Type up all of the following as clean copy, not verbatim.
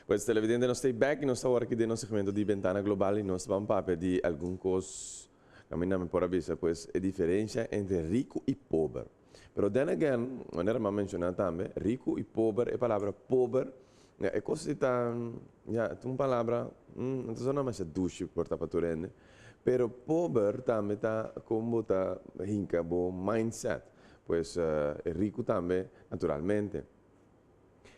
Pues televidente, no stay back e non stavo aqui no segmento di Ventana Global e nós vamos para de algum coisa caminhando por avisa, pues a diferença entre rico e pobre. Pero then again, maneira mais mencionar também, rico e pobre, a palavra pobre é coisa que tá, já, uma palavra, não sei não mais é duche por tapaturene, pero pobre também tá como tá hinca bo mindset, pues rico também naturalmente.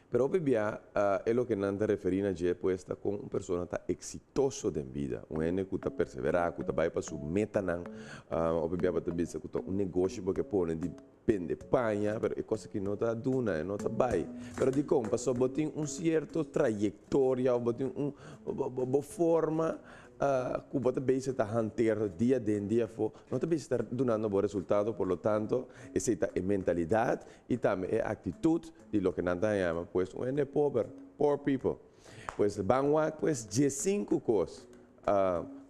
Pero obvia è lo che non ti riferisce a te, può essere con una persona che è exitoso in vita, un ene che persevera, che vai per su meta, ovvia che bisa che un negozio che pone dipende pagna, per cose che non ti dona e non ti vai. Però di compa so botin un certo traiettoria, botin una forma que você bem está hantando dia de dia, não está bem estar dando bom resultado, por lo tanto, essa é a mentalidade e também a atitude de lo que nós chamamos, pues, um é pobre, poor people. Pues, vamos a, pues, 15 coisas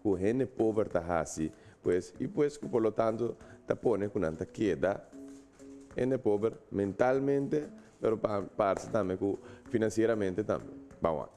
que o é pobre está assim, pues, e pues, por lo tanto, está pone que não queda é pobre mentalmente, pero parte também financeiramente também. Vamos lá.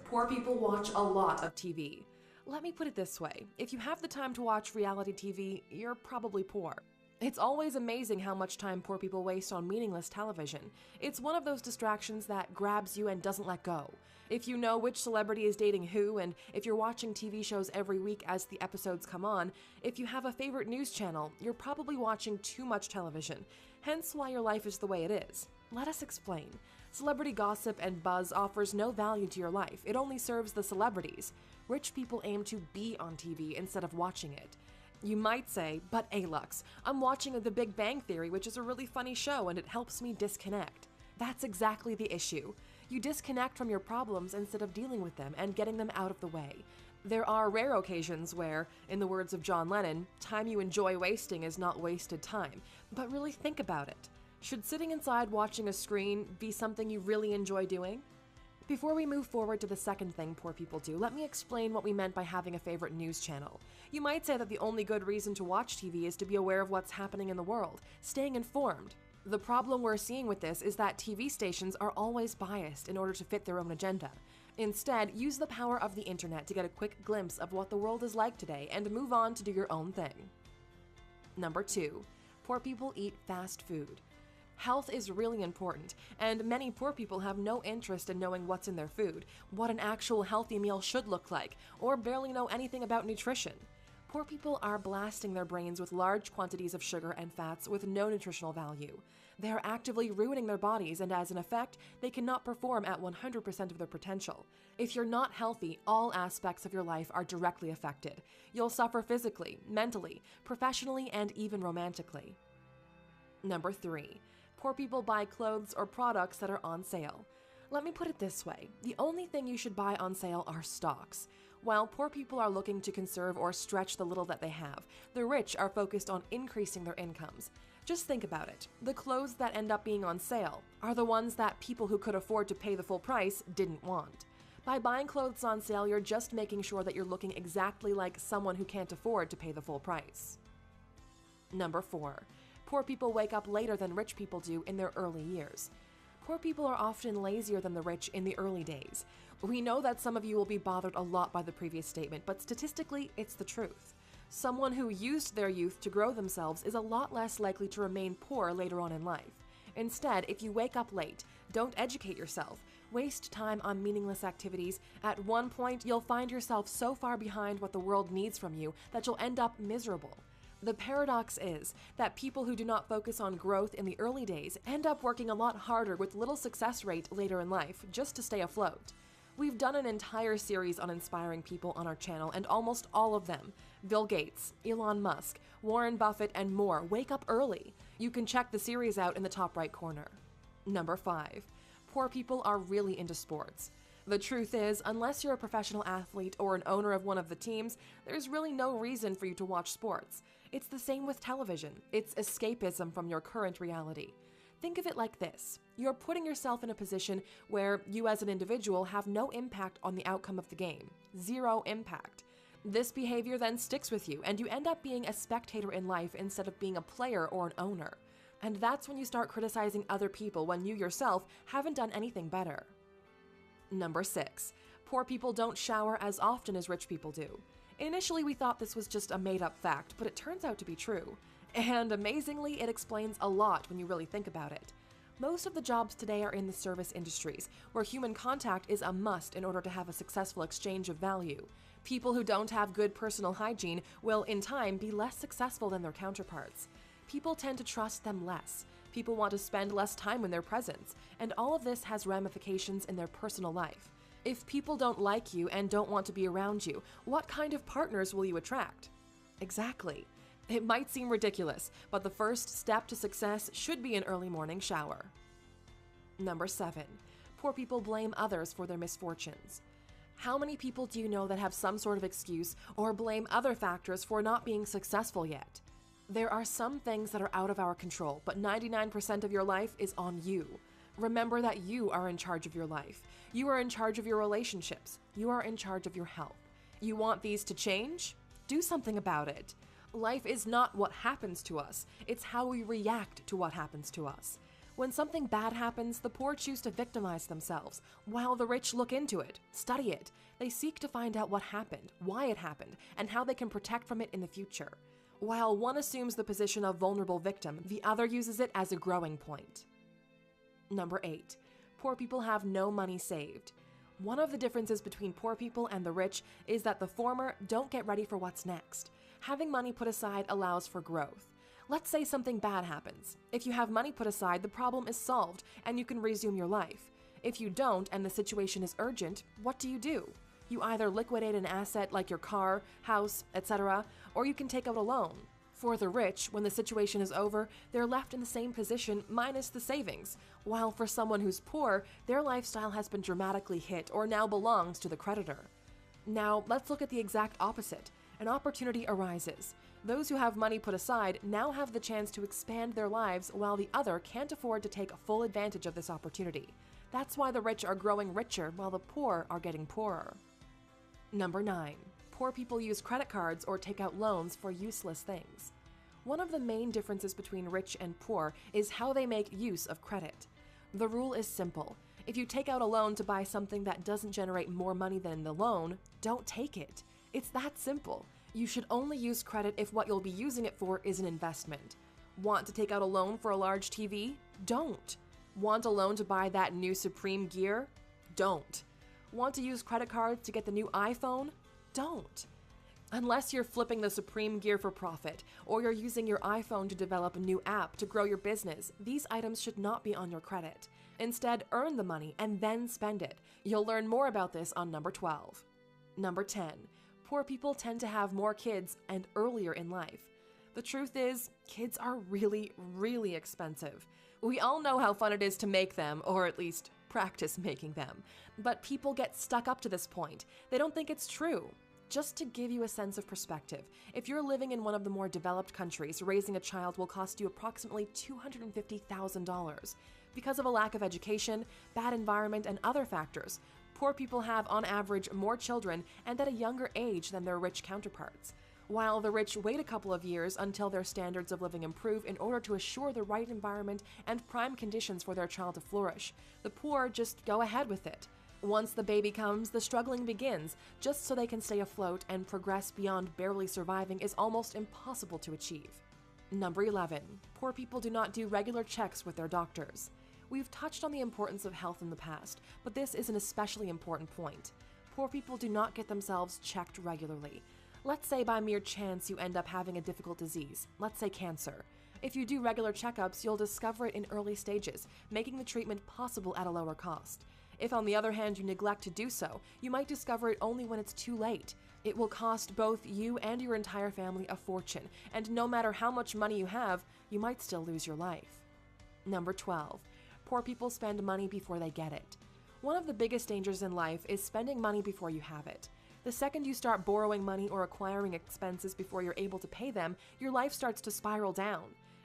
Poor people watch a lot of TV. Let me put it this way. If you have the time to watch reality TV, you're probably poor. It's always amazing how much time poor people waste on meaningless television. It's one of those distractions that grabs you and doesn't let go. If you know which celebrity is dating who, and if you're watching TV shows every week as the episodes come on, if you have a favorite news channel, you're probably watching too much television, hence why your life is the way it is. Let us explain. Celebrity gossip and buzz offers no value to your life. It only serves the celebrities. Rich people aim to be on TV instead of watching it. You might say, but Alux, I'm watching The Big Bang Theory, which is a really funny show and it helps me disconnect. That's exactly the issue. You disconnect from your problems instead of dealing with them and getting them out of the way. There are rare occasions where, in the words of John Lennon, time you enjoy wasting is not wasted time. But really think about it. Should sitting inside watching a screen be something you really enjoy doing? Before we move forward to the second thing poor people do, let me explain what we meant by having a favorite news channel. You might say that the only good reason to watch TV is to be aware of what's happening in the world, staying informed. The problem we're seeing with this is that TV stations are always biased in order to fit their own agenda. Instead, use the power of the internet to get a quick glimpse of what the world is like today and move on to do your own thing. Number 2. Poor people eat fast food. Health is really important, and many poor people have no interest in knowing what's in their food, what an actual healthy meal should look like, or barely know anything about nutrition. Poor people are blasting their brains with large quantities of sugar and fats with no nutritional value. They are actively ruining their bodies, and as an effect, they cannot perform at 100% of their potential. If you're not healthy, all aspects of your life are directly affected. You'll suffer physically, mentally, professionally, and even romantically. Number 3. Poor people buy clothes or products that are on sale. Let me put it this way. The only thing you should buy on sale are stocks. While poor people are looking to conserve or stretch the little that they have, the rich are focused on increasing their incomes. Just think about it. The clothes that end up being on sale are the ones that people who could afford to pay the full price didn't want. By buying clothes on sale, you're just making sure that you're looking exactly like someone who can't afford to pay the full price. Number 4. Poor people wake up later than rich people do in their early years. Poor people are often lazier than the rich in the early days. We know that some of you will be bothered a lot by the previous statement, but statistically, it's the truth. Someone who used their youth to grow themselves is a lot less likely to remain poor later on in life. Instead, if you wake up late, don't educate yourself, waste time on meaningless activities, at one point you'll find yourself so far behind what the world needs from you that you'll end up miserable. The paradox is that people who do not focus on growth in the early days end up working a lot harder with little success rate later in life just to stay afloat. We've done an entire series on inspiring people on our channel, and almost all of them, Bill Gates, Elon Musk, Warren Buffett, and more, wake up early. You can check the series out in the top right corner. Number 5. Poor people are really into sports. The truth is, unless you're a professional athlete or an owner of one of the teams, there's really no reason for you to watch sports. It's the same with television. It's escapism from your current reality. Think of it like this. You're putting yourself in a position where you as an individual have no impact on the outcome of the game. Zero impact. This behavior then sticks with you, and you end up being a spectator in life instead of being a player or an owner. And that's when you start criticizing other people when you yourself haven't done anything better. Number 6. Poor people don't shower as often as rich people do. Initially, we thought this was just a made-up fact, but it turns out to be true. And amazingly, it explains a lot when you really think about it. Most of the jobs today are in the service industries, where human contact is a must in order to have a successful exchange of value. People who don't have good personal hygiene will, in time, be less successful than their counterparts. People tend to trust them less. People want to spend less time in their presence, and all of this has ramifications in their personal life. If people don't like you and don't want to be around you, what kind of partners will you attract? Exactly. It might seem ridiculous, but the first step to success should be an early morning shower. Number 7. Poor people blame others for their misfortunes. How many people do you know that have some sort of excuse or blame other factors for not being successful yet? There are some things that are out of our control, but 99% of your life is on you. Remember that you are in charge of your life. You are in charge of your relationships. You are in charge of your health. You want these to change? Do something about it. Life is not what happens to us. It's how we react to what happens to us. When something bad happens, the poor choose to victimize themselves, while the rich look into it, study it. They seek to find out what happened, why it happened, and how they can protect from it in the future. While one assumes the position of vulnerable victim, the other uses it as a growing point. Number 8. Poor people have no money saved. One of the differences between poor people and the rich is that the former don't get ready for what's next. Having money put aside allows for growth. Let's say something bad happens. If you have money put aside, the problem is solved and you can resume your life. If you don't and the situation is urgent, what do? You either liquidate an asset like your car, house, etc., or you can take out a loan. For the rich, when the situation is over, they're left in the same position minus the savings, while for someone who's poor, their lifestyle has been dramatically hit or now belongs to the creditor. Now, let's look at the exact opposite. An opportunity arises. Those who have money put aside now have the chance to expand their lives while the other can't afford to take full advantage of this opportunity. That's why the rich are growing richer while the poor are getting poorer. Number 9. Poor people use credit cards or take out loans for useless things. One of the main differences between rich and poor is how they make use of credit. The rule is simple. If you take out a loan to buy something that doesn't generate more money than the loan, don't take it. It's that simple. You should only use credit if what you'll be using it for is an investment. Want to take out a loan for a large TV? Don't. Want a loan to buy that new Supreme gear? Don't. Want to use credit cards to get the new iPhone? Don't. Unless you're flipping the Supreme gear for profit, or you're using your iPhone to develop a new app to grow your business, these items should not be on your credit. Instead, earn the money and then spend it. You'll learn more about this on number 12. Number 10. Poor people tend to have more kids and earlier in life. The truth is, kids are really, really expensive. We all know how fun it is to make them, or at least practice making them. But people get stuck up to this point. They don't think it's true. Just to give you a sense of perspective, if you're living in one of the more developed countries, raising a child will cost you approximately $250,000. Because of a lack of education, bad environment, and other factors, poor people have, on average, more children and at a younger age than their rich counterparts. While the rich wait a couple of years until their standards of living improve in order to assure the right environment and prime conditions for their child to flourish, the poor just go ahead with it. Once the baby comes, the struggling begins, just so they can stay afloat, and progress beyond barely surviving is almost impossible to achieve. Number 11. Poor people do not do regular checks with their doctors. We've touched on the importance of health in the past, but this is an especially important point. Poor people do not get themselves checked regularly. Let's say by mere chance you end up having a difficult disease, let's say cancer. If you do regular checkups, you'll discover it in early stages, making the treatment possible at a lower cost. If, on the other hand, you neglect to do so, you might discover it only when it's too late. It will cost both you and your entire family a fortune, and no matter how much money you have, you might still lose your life. Number 12. Poor people spend money before they get it. One of the biggest dangers in life is spending money before you have it. The second you start borrowing money or acquiring expenses before you're able to pay them, your life starts to spiral down.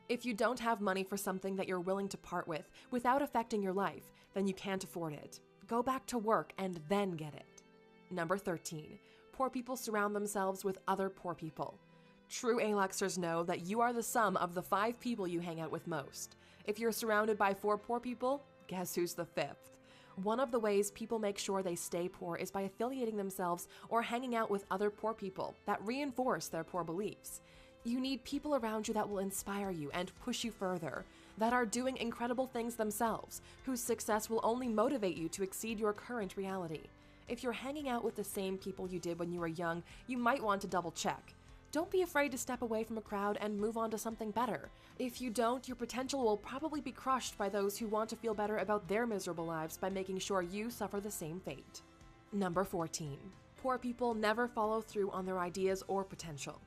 If you don't have money for something that you're willing to part with without affecting your life, then you can't afford it. Go back to work and then get it. Number 13. Poor people surround themselves with other poor people. True Aluxers know that you are the sum of the 5 people you hang out with most. If you're surrounded by 4 poor people, guess who's the 5th? One of the ways people make sure they stay poor is by affiliating themselves or hanging out with other poor people that reinforce their poor beliefs. You need people around you that will inspire you and push you further, that are doing incredible things themselves, whose success will only motivate you to exceed your current reality. If you're hanging out with the same people you did when you were young, you might want to double check. Don't be afraid to step away from a crowd and move on to something better. If you don't, your potential will probably be crushed by those who want to feel better about their miserable lives by making sure you suffer the same fate. Number 14. Poor people never follow through on their ideas or potential.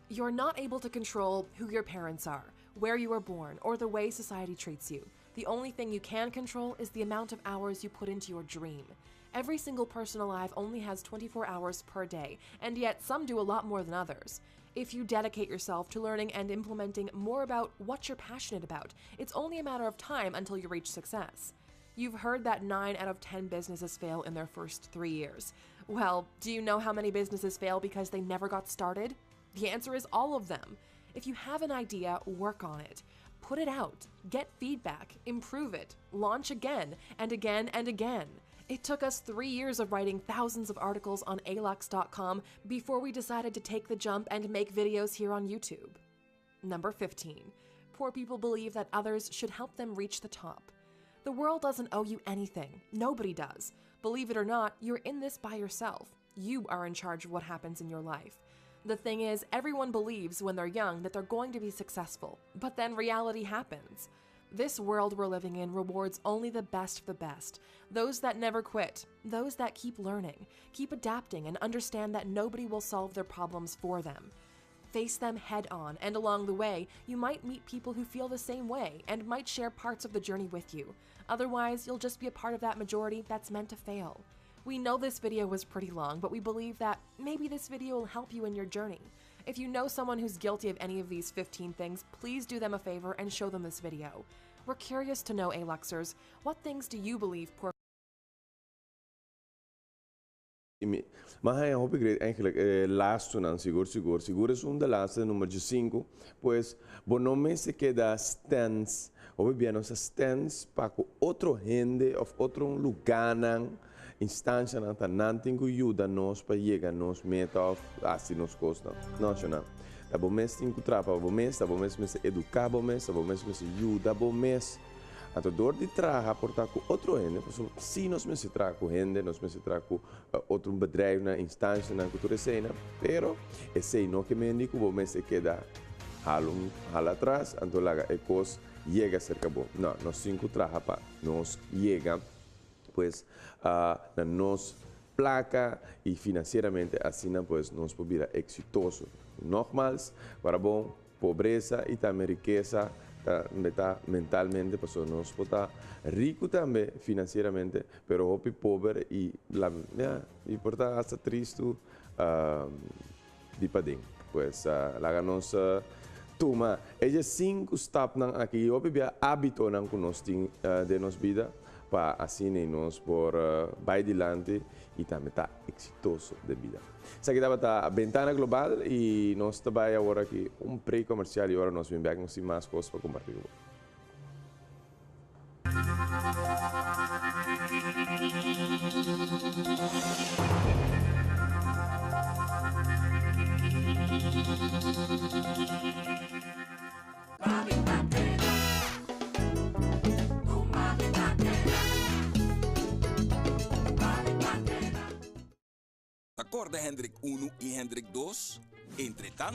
You're not able to control who your parents are, where you were born, or the way society treats you. The only thing you can control is the amount of hours you put into your dream. Every single person alive only has 24 hours per day, and yet some do a lot more than others. If you dedicate yourself to learning and implementing more about what you're passionate about, it's only a matter of time until you reach success. You've heard that 9 out of 10 businesses fail in their first 3 years. Well, do you know how many businesses fail because they never got started? The answer is all of them. If you have an idea, work on it. Put it out, get feedback, improve it, launch again and again and again. It took us 3 years of writing thousands of articles on alux.com before we decided to take the jump and make videos here on YouTube. Number 15. Poor people believe that others should help them reach the top. The world doesn't owe you anything. Nobody does. Believe it or not, you're in this by yourself. You are in charge of what happens in your life. The thing is, everyone believes when they're young that they're going to be successful, but then reality happens. This world we're living in rewards only the best of the best, those that never quit, those that keep learning, keep adapting, and understand that nobody will solve their problems for them. Face them head on, and along the way, you might meet people who feel the same way and might share parts of the journey with you. Otherwise, you'll just be a part of that majority that's meant to fail. We know this video was pretty long, but we believe that maybe this video will help you in your journey. If you know someone who's guilty of any of these 15 things, please do them a favor and show them this video. We're curious to know, Aluxers, what things do you believe poor Maar hij hoop ik eigenlijk laatste dan seguro es un de laatste nummer 5 pues bonome se queda stands hoop bien nos stands para otro gente of otro lugar instancia na tanantin que ajuda nos para llegar nos meta of assim nos costa nacional da bom mês tem que trabalhar bom mês me educar bom mês me ajuda bom mês a dor de trabalhar portar com outro gente se nós me se traga com gente nós me se traga com outro bedrijf na instância na cultura cena pero esse não que me indico bom mês se queda hala atrás então lá é cos chega cerca bom não nós cinco trabalha para nós chega pues na nos placa e financeiramente assim pues nós podemos ser exitoso nogmaals para bom pobreza e também riqueza mentalmente para nós estar rico também financeiramente pero hopi pobre e portar hasta triste de pading pues lá nós toma esses 5 steps aqui hopi bia hábito não conosco de nos vida para assim nós por vai adiante e também tá exitoso de vida. Essa aqui está a ventana global e nós também agora aqui pré-comercial e agora nós vamos ver se mais coisas para compartilhar com você. Acorde Hendrik 1 y Hendrik 2, entretanto.